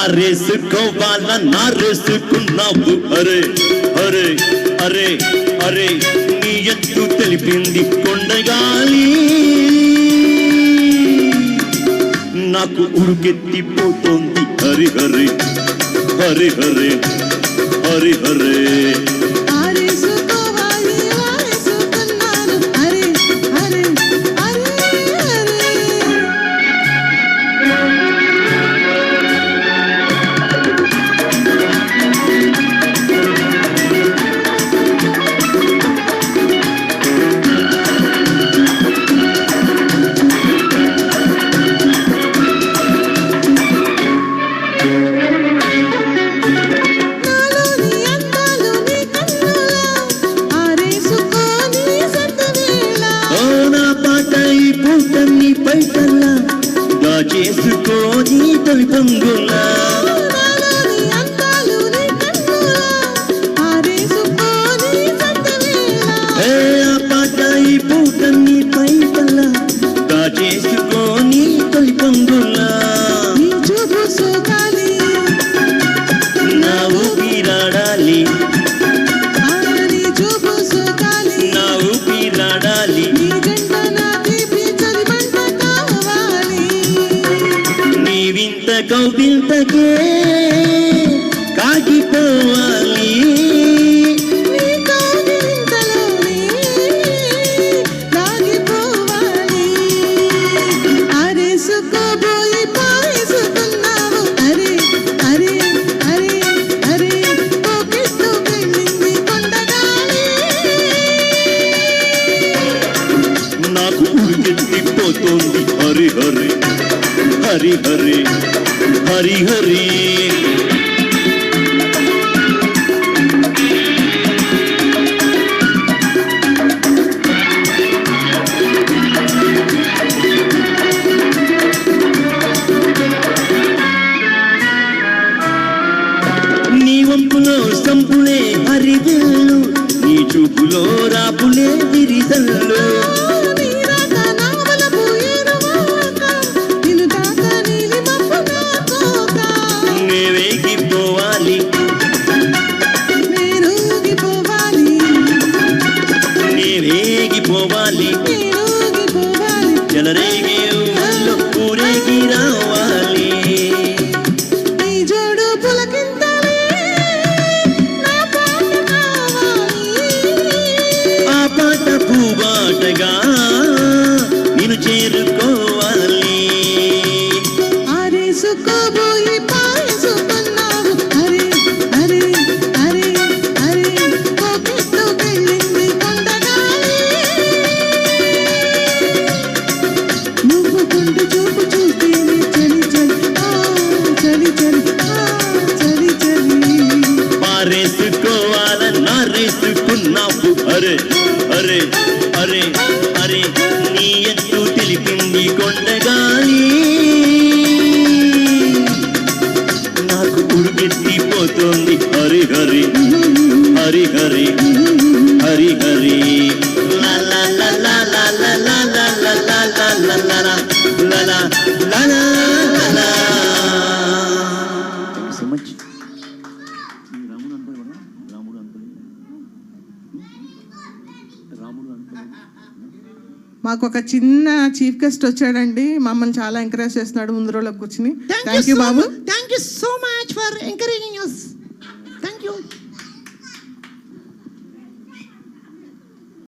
పారేసుకోవాలా నారేసుకున్నావు అరే అరే అరే అరే నీ ఎత్తు తెలిపింది కొండగాలి నాకు ఉడుకెత్తిపోతోంది హరి హరి హరి హరి హరి హరి చేసుకోని తొలి పొంగులా పాట ఈ పూట నీ పై పల్ల దాచేసుకోని తొలి పొంగులా నా ఊపిరాడాలి నా ఊపిరాడాలి వింత కౌగిల్తకే కాగిపోవాలి అరేసుకోబోయి పారేసుకున్నావు అరే అరే అరే అరే పోకెత్తు వెళ్ళింది కొండగాలి నాకు ఉరికెత్తిపోతోంది హరి హరి హరి హరి హరి హరి నీ వంపులో సంపులే హరివేళ్ళు నీ చూపులో రాపులే విరిసల్లు పోవాలి జలరేగే ఊళ్ళో ఊరేగి రావాలి ఈ జోడు పులకింతలే నా పాట కావాలి ఆ పాట పూబాటగా నిన్ను చేరుకోవాలి అరేసుకోబోయి పారేసుకున్నావు అరే అరే అరే అరే పోకెత్తు వెళ్ళింది కొండగాలి నువ్వు కొండ చూపు చూస్తేనే చలి చలి చలి చలి చలి చలి పారేసుకోవాల నారేసుకున్నావు అరే అరే అరే అరే నీ ఎత్తు తెలిపింది కొండగాలి నాకు ఉడుకెత్తిపోతోంది హరి హరి హరి హరి హరి హరి లా లా లా లా లా లా లా లా లా లా లా లా లా లా లా లా లా. Thank you so much. మాకు ఒక చిన్న చీఫ్ గెస్ట్ వచ్చాడండి మమ్మల్ని చాలా ఎంకరేజ్ చేస్తున్నాడు ముందు రోజులకు కూర్చుని thank you Babu Thank you so much for encouraging us.